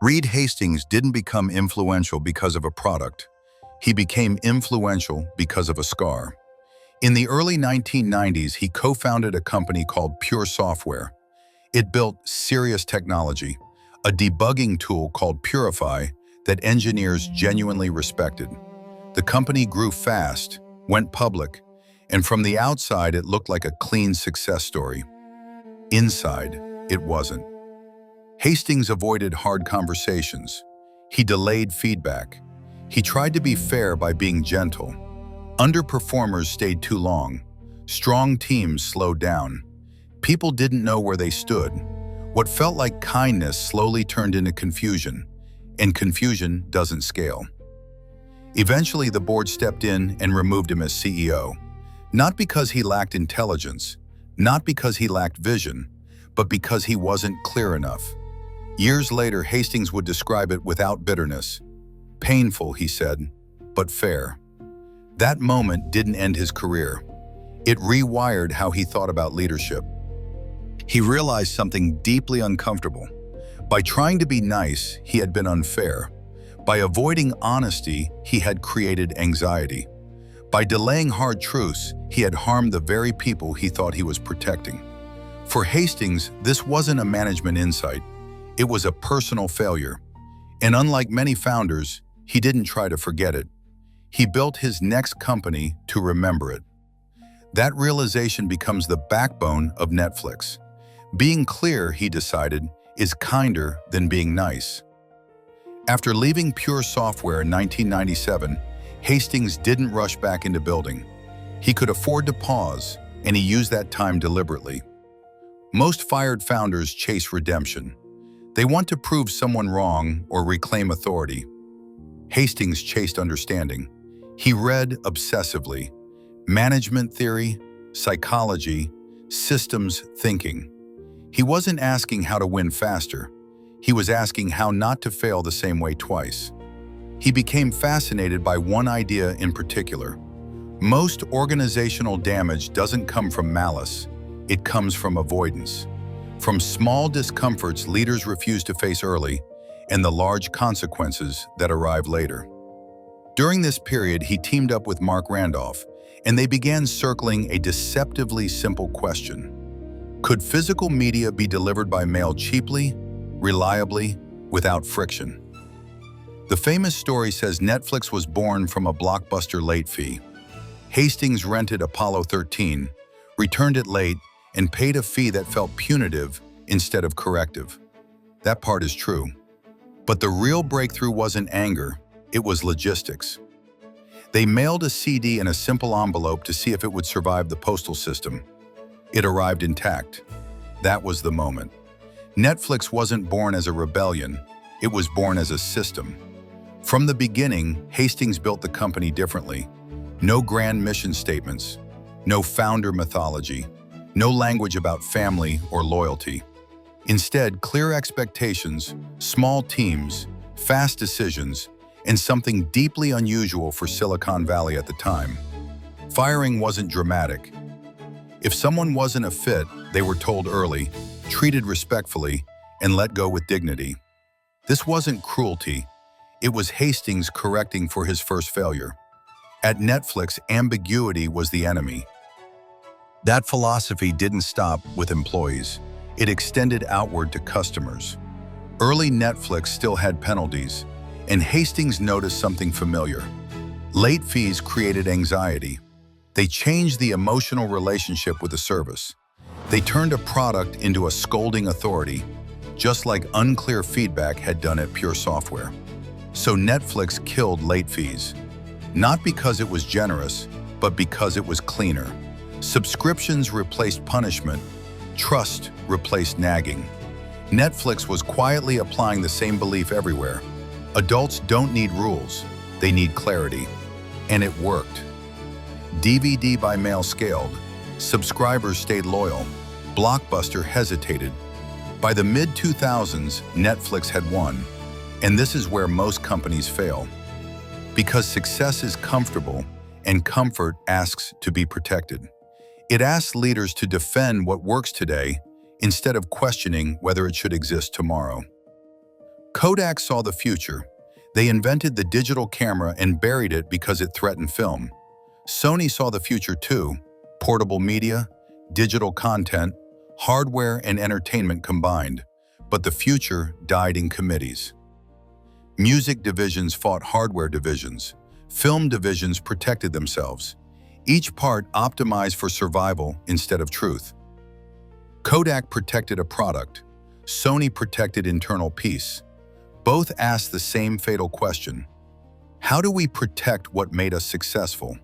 Reed Hastings didn't become influential because of a product. He became influential because of a scar. In the early 1990s, he co-founded a company called Pure Software. It built serious technology, a debugging tool called Purify that engineers genuinely respected. The company grew fast, went public, and from the outside it looked like a clean success story. Inside, it wasn't. Hastings avoided hard conversations. He delayed feedback. He tried to be fair by being gentle. Underperformers stayed too long. Strong teams slowed down. People didn't know where they stood. What felt like kindness slowly turned into confusion, and confusion doesn't scale. Eventually, the board stepped in and removed him as CEO, not because he lacked intelligence, not because he lacked vision, but because he wasn't clear enough. Years later, Hastings would describe it without bitterness. Painful, he said, but fair. That moment didn't end his career. It rewired how he thought about leadership. He realized something deeply uncomfortable. By trying to be nice, he had been unfair. By avoiding honesty, he had created anxiety. By delaying hard truths, he had harmed the very people he thought he was protecting. For Hastings, this wasn't a management insight. It was a personal failure. And unlike many founders, he didn't try to forget it. He built his next company to remember it. That realization becomes the backbone of Netflix. Being clear, he decided, is kinder than being nice. After leaving Pure Software in 1997, Hastings didn't rush back into building. He could afford to pause, and he used that time deliberately. Most fired founders chase redemption. They want to prove someone wrong or reclaim authority. Hastings chased understanding. He read obsessively. Management theory, psychology, systems thinking. He wasn't asking how to win faster. He was asking how not to fail the same way twice. He became fascinated by one idea in particular. Most organizational damage doesn't come from malice. It comes from avoidance. From small discomforts leaders refuse to face early, and the large consequences that arrive later. During this period, he teamed up with Mark Randolph, and they began circling a deceptively simple question. Could physical media be delivered by mail cheaply, reliably, without friction? The famous story says Netflix was born from a blockbuster late fee. Hastings rented Apollo 13, returned it late, and paid a fee that felt punitive instead of corrective. That part is true. But the real breakthrough wasn't anger, it was logistics. They mailed a CD in a simple envelope to see if it would survive the postal system. It arrived intact. That was the moment. Netflix wasn't born as a rebellion, it was born as a system. From the beginning, Hastings built the company differently. No grand mission statements, no founder mythology, no language about family or loyalty. Instead, clear expectations, small teams, fast decisions, and something deeply unusual for Silicon Valley at the time. Firing wasn't dramatic. If someone wasn't a fit, they were told early, treated respectfully, and let go with dignity. This wasn't cruelty. It was Hastings correcting for his first failure. At Netflix, ambiguity was the enemy. That philosophy didn't stop with employees. It extended outward to customers. Early Netflix still had penalties, and Hastings noticed something familiar. Late fees created anxiety. They changed the emotional relationship with the service. They turned a product into a scolding authority, just like unclear feedback had done at Pure Software. So Netflix killed late fees, not because it was generous, but because it was cleaner. Subscriptions replaced punishment. Trust replaced nagging. Netflix was quietly applying the same belief everywhere. Adults don't need rules, they need clarity. And it worked. DVD by mail scaled. Subscribers stayed loyal. Blockbuster hesitated. By the mid-2000s, Netflix had won. And this is where most companies fail. Because success is comfortable, and comfort asks to be protected. It asks leaders to defend what works today instead of questioning whether it should exist tomorrow. Kodak saw the future. They invented the digital camera and buried it because it threatened film. Sony saw the future too: portable media, digital content, hardware and entertainment combined. But the future died in committees. Music divisions fought hardware divisions. Film divisions protected themselves. Each part optimized for survival instead of truth. Kodak protected a product. Sony protected internal peace. Both asked the same fatal question: how do we protect what made us successful?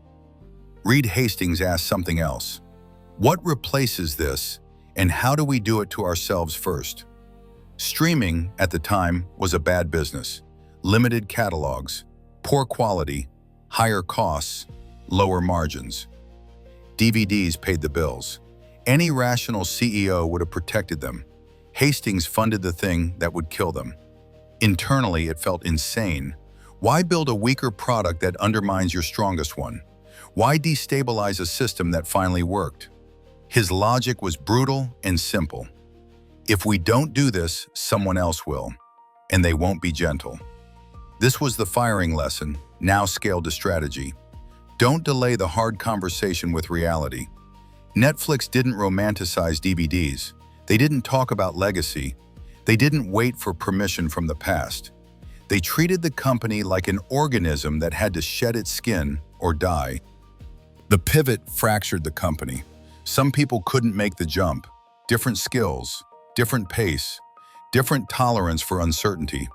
Reed Hastings asked something else: what replaces this, and how do we do it to ourselves first? Streaming, at the time, was a bad business. Limited catalogs, poor quality, higher costs, lower margins. DVDs paid the bills. Any rational CEO would have protected them. Hastings funded the thing that would kill them. Internally, it felt insane. Why build a weaker product that undermines your strongest one? Why destabilize a system that finally worked? His logic was brutal and simple. If we don't do this, someone else will, and they won't be gentle. This was the firing lesson, now scaled to strategy. Don't delay the hard conversation with reality. Netflix didn't romanticize DVDs. They didn't talk about legacy. They didn't wait for permission from the past. They treated the company like an organism that had to shed its skin or die. The pivot fractured the company. Some people couldn't make the jump. Different skills, different pace, different tolerance for uncertainty.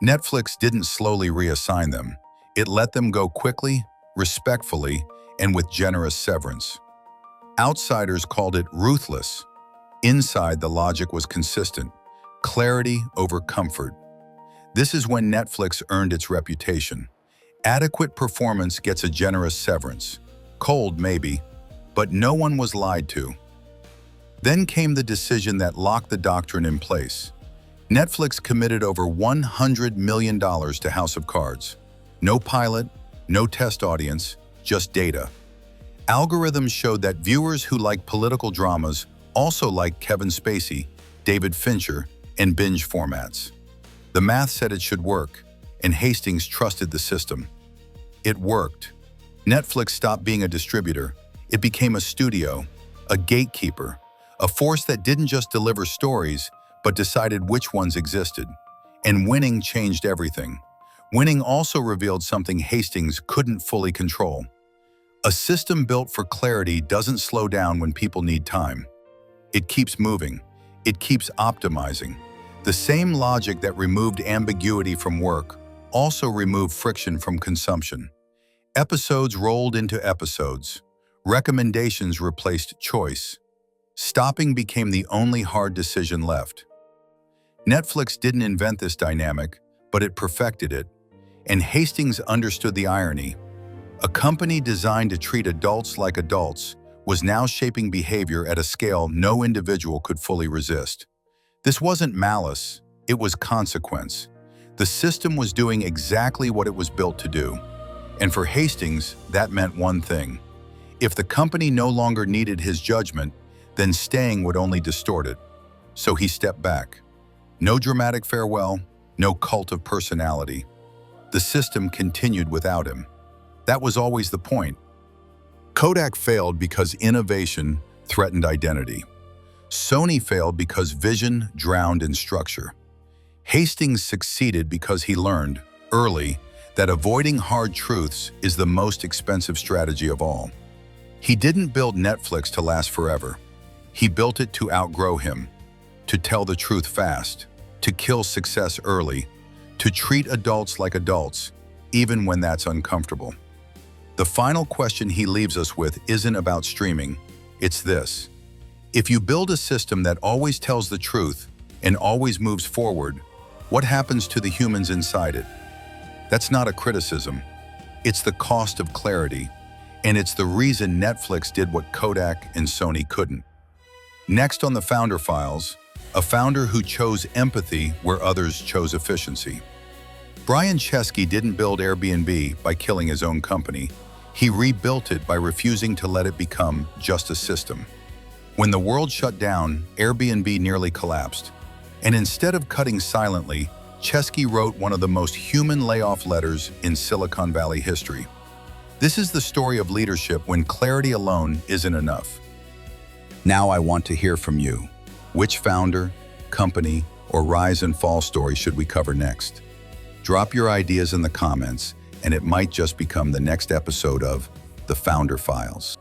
Netflix didn't slowly reassign them. It let them go quickly, respectfully, and with generous severance. Outsiders called it ruthless. Inside, the logic was consistent: clarity over comfort. This is when Netflix earned its reputation. Adequate performance gets a generous severance. Cold, maybe, but no one was lied to. Then came the decision that locked the Doctrine in place. Netflix committed over $100 million to House of Cards. No pilot, no test audience, just data. Algorithms showed that viewers who like political dramas also like Kevin Spacey, David Fincher, and binge formats. The math said it should work, and Hastings trusted the system. It worked. Netflix stopped being a distributor. It became a studio, a gatekeeper, a force that didn't just deliver stories, but decided which ones existed. And winning changed everything. Winning also revealed something Hastings couldn't fully control. A system built for clarity doesn't slow down when people need time. It keeps moving. It keeps optimizing. The same logic that removed ambiguity from work also removed friction from consumption. Episodes rolled into episodes. Recommendations replaced choice. Stopping became the only hard decision left. Netflix didn't invent this dynamic, but it perfected it. And Hastings understood the irony. A company designed to treat adults like adults was now shaping behavior at a scale no individual could fully resist. This wasn't malice, it was consequence. The system was doing exactly what it was built to do. And for Hastings, that meant one thing. If the company no longer needed his judgment, then staying would only distort it. So he stepped back. No dramatic farewell, no cult of personality. The system continued without him. That was always the point. Kodak failed because innovation threatened identity. Sony failed because vision drowned in structure. Hastings succeeded because he learned, early, that avoiding hard truths is the most expensive strategy of all. He didn't build Netflix to last forever. He built it to outgrow him, to tell the truth fast, to kill success early, to treat adults like adults, even when that's uncomfortable. The final question he leaves us with isn't about streaming, it's this. If you build a system that always tells the truth and always moves forward, what happens to the humans inside it? That's not a criticism. It's the cost of clarity, and it's the reason Netflix did what Kodak and Sony couldn't. Next on the Founder Files, a founder who chose empathy where others chose efficiency. Brian Chesky didn't build Airbnb by killing his own company. He rebuilt it by refusing to let it become just a system. When the world shut down, Airbnb nearly collapsed. And instead of cutting silently, Chesky wrote one of the most human layoff letters in Silicon Valley history. This is the story of leadership when clarity alone isn't enough. Now I want to hear from you. Which founder, company, or rise and fall story should we cover next? Drop your ideas in the comments, and it might just become the next episode of The Founder Files.